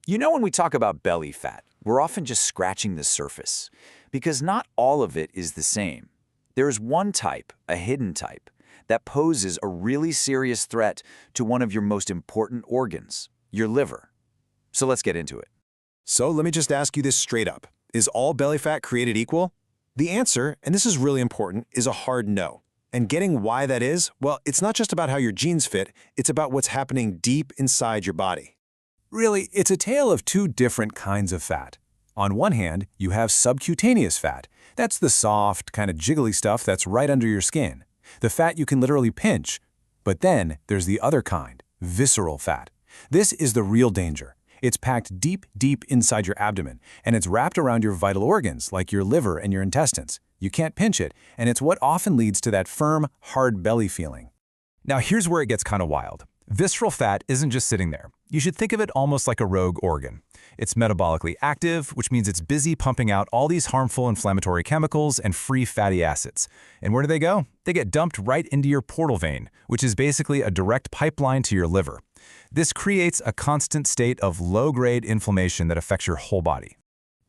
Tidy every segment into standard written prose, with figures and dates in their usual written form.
You know, when we talk about belly fat, we're often just scratching the surface, because not all of it is the same. There's one type, a hidden type, that poses a really serious threat to one of your most important organs, your liver. So let's get into it. So let me just ask you this straight up. Is all belly fat created equal? The answer, and this is really important, is a hard no. And getting why that is, well, it's not just about how your genes fit, it's about what's happening deep inside your body. Really, it's a tale of two different kinds of fat. On one hand, you have subcutaneous fat. That's the soft, kind of jiggly stuff that's right under your skin. The fat you can literally pinch. But then there's the other kind, visceral fat. This is the real danger. It's packed deep, deep inside your abdomen, and it's wrapped around your vital organs, like your liver and your intestines. You can't pinch it, and it's what often leads to that firm, hard belly feeling. Now here's where it gets kind of wild. Visceral fat isn't just sitting there. You should think of it almost like a rogue organ. It's metabolically active, which means it's busy pumping out all these harmful inflammatory chemicals and free fatty acids. And where do they go? They get dumped right into your portal vein, which is basically a direct pipeline to your liver. This creates a constant state of low-grade inflammation that affects your whole body.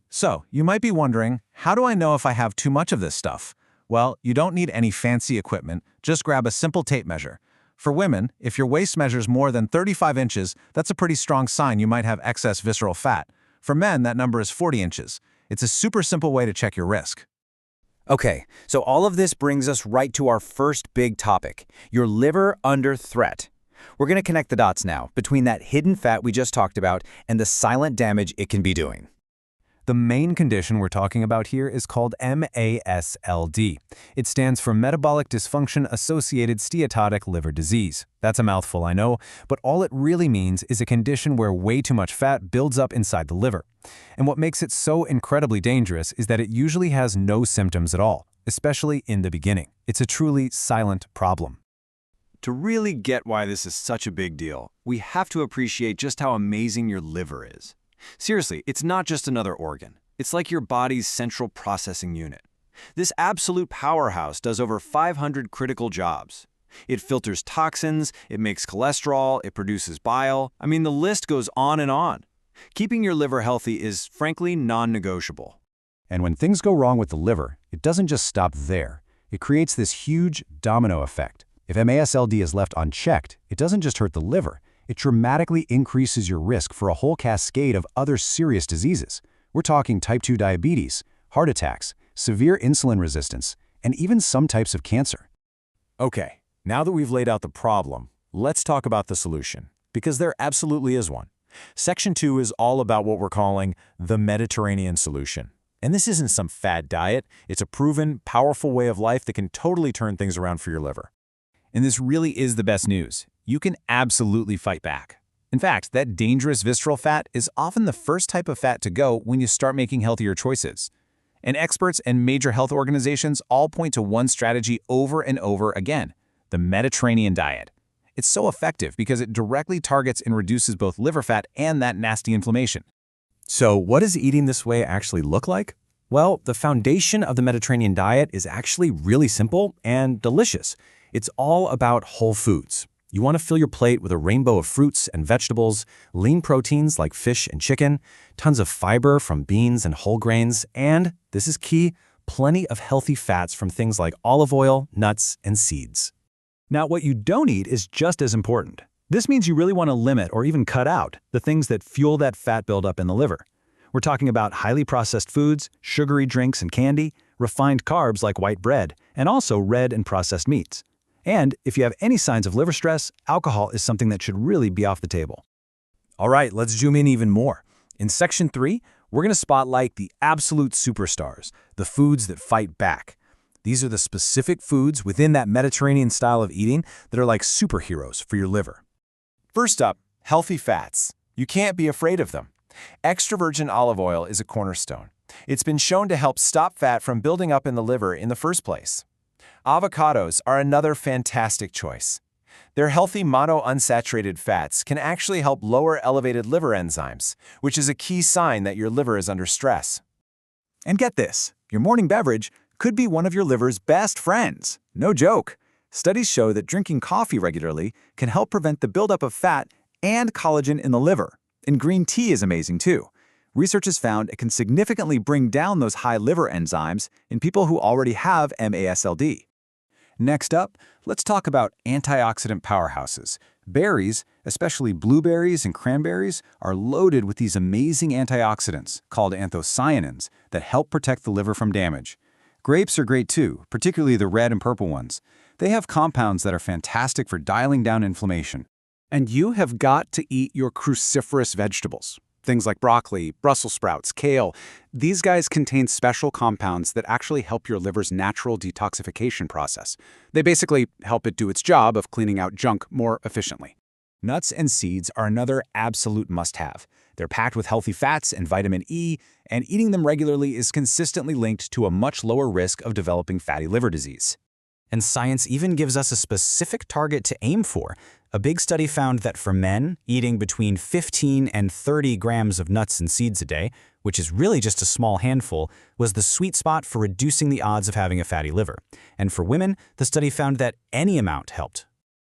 So, you might be wondering, how do I know if I have too much of this stuff? Well, you don't need any fancy equipment, just grab a simple tape measure. For women, if your waist measures more than 35 inches, that's a pretty strong sign you might have excess visceral fat. For men, that number is 40 inches. It's a super simple way to check your risk. Okay, so all of this brings us right to our first big topic, your liver under threat. We're going to connect the dots now between that hidden fat we just talked about and the silent damage it can be doing. The main condition we're talking about here is called MASLD. It stands for Metabolic Dysfunction-Associated Steatotic Liver Disease. That's a mouthful, I know, but all it really means is a condition where way too much fat builds up inside the liver. And what makes it so incredibly dangerous is that it usually has no symptoms at all, especially in the beginning. It's a truly silent problem. To really get why this is such a big deal, we have to appreciate just how amazing your liver is. Seriously, it's not just another organ. It's like your body's central processing unit. This absolute powerhouse does over 500 critical jobs. It filters toxins, it makes cholesterol, it produces bile. I mean, the list goes on and on. Keeping your liver healthy is, frankly, non-negotiable. And when things go wrong with the liver, it doesn't just stop there. It creates this huge domino effect. If MASLD is left unchecked, it doesn't just hurt the liver. It dramatically increases your risk for a whole cascade of other serious diseases. We're talking type 2 diabetes, heart attacks, severe insulin resistance, and even some types of cancer. Okay, now that we've laid out the problem, let's talk about the solution, because there absolutely is one. Section 2 is all about what we're calling the Mediterranean solution. And this isn't some fad diet, it's a proven, powerful way of life that can totally turn things around for your liver. And this really is the best news. You can absolutely fight back. In fact, that dangerous visceral fat is often the first type of fat to go when you start making healthier choices. And experts and major health organizations all point to one strategy over and over again, the Mediterranean diet. It's so effective because it directly targets and reduces both liver fat and that nasty inflammation. So what does eating this way actually look like? Well, the foundation of the Mediterranean diet is actually really simple and delicious. It's all about whole foods. You want to fill your plate with a rainbow of fruits and vegetables, lean proteins like fish and chicken, tons of fiber from beans and whole grains, and, this is key, plenty of healthy fats from things like olive oil, nuts, and seeds. Now, what you don't eat is just as important. This means you really want to limit or even cut out the things that fuel that fat buildup in the liver. We're talking about highly processed foods, sugary drinks and candy, refined carbs like white bread, and also red and processed meats. And if you have any signs of liver stress, alcohol is something that should really be off the table. All right, let's zoom in even more. In Section 3, we're going to spotlight the absolute superstars, the foods that fight back. These are the specific foods within that Mediterranean style of eating that are like superheroes for your liver. First up, healthy fats. You can't be afraid of them. Extra virgin olive oil is a cornerstone. It's been shown to help stop fat from building up in the liver in the first place. Avocados are another fantastic choice. Their healthy monounsaturated fats can actually help lower elevated liver enzymes, which is a key sign that your liver is under stress. And get this, your morning beverage could be one of your liver's best friends. No joke. Studies show that drinking coffee regularly can help prevent the buildup of fat and collagen in the liver. And green tea is amazing too. Research has found it can significantly bring down those high liver enzymes in people who already have MASLD. Next up, let's talk about antioxidant powerhouses. Berries, especially blueberries and cranberries, are loaded with these amazing antioxidants called anthocyanins that help protect the liver from damage. Grapes are great too, particularly the red and purple ones. They have compounds that are fantastic for dialing down inflammation. And you have got to eat your cruciferous vegetables. Things like broccoli, Brussels sprouts, kale. These guys contain special compounds that actually help your liver's natural detoxification process. They basically help it do its job of cleaning out junk more efficiently. Nuts and seeds are another absolute must-have. They're packed with healthy fats and vitamin E, and eating them regularly is consistently linked to a much lower risk of developing fatty liver disease. And science even gives us a specific target to aim for. A big study found that for men, eating between 15 and 30 grams of nuts and seeds a day, which is really just a small handful, was the sweet spot for reducing the odds of having a fatty liver. And for women, the study found that any amount helped.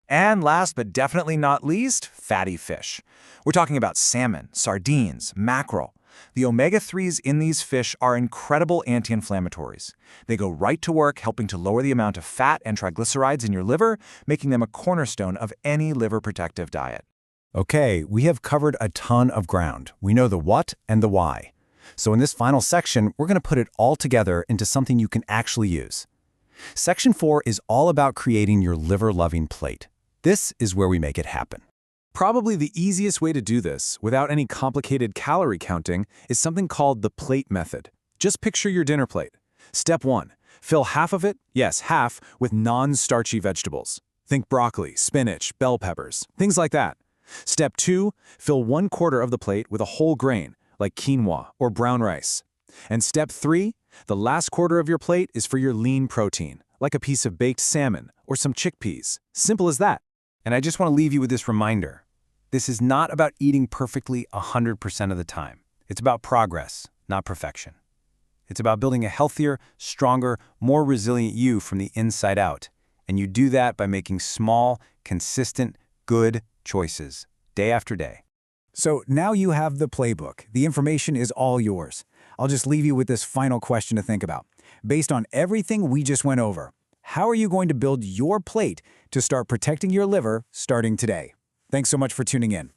And last but definitely not least, fatty fish. We're talking about salmon, sardines, mackerel. The omega-3s in these fish are incredible anti-inflammatories. They go right to work helping to lower the amount of fat and triglycerides in your liver, making them a cornerstone of any liver protective diet. Okay, we have covered a ton of ground. We know the what and the why. So in this final section, we're going to put it all together into something you can actually use. Section 4 is all about creating your liver-loving plate. This is where we make it happen. Probably the easiest way to do this, without any complicated calorie counting, is something called the plate method. Just picture your dinner plate. Step 1. Fill half of it, yes, half, with non-starchy vegetables. Think broccoli, spinach, bell peppers, things like that. Step 2. Fill 1/4 of the plate with a whole grain, like quinoa or brown rice. And step 3. The last quarter of your plate is for your lean protein, like a piece of baked salmon or some chickpeas. Simple as that. And I just want to leave you with this reminder. This is not about eating perfectly 100% of the time. It's about progress, not perfection. It's about building a healthier, stronger, more resilient you from the inside out. And you do that by making small, consistent, good choices, day after day. So now you have the playbook. The information is all yours. I'll just leave you with this final question to think about. Based on everything we just went over, how are you going to build your plate to start protecting your liver starting today? Thanks so much for tuning in.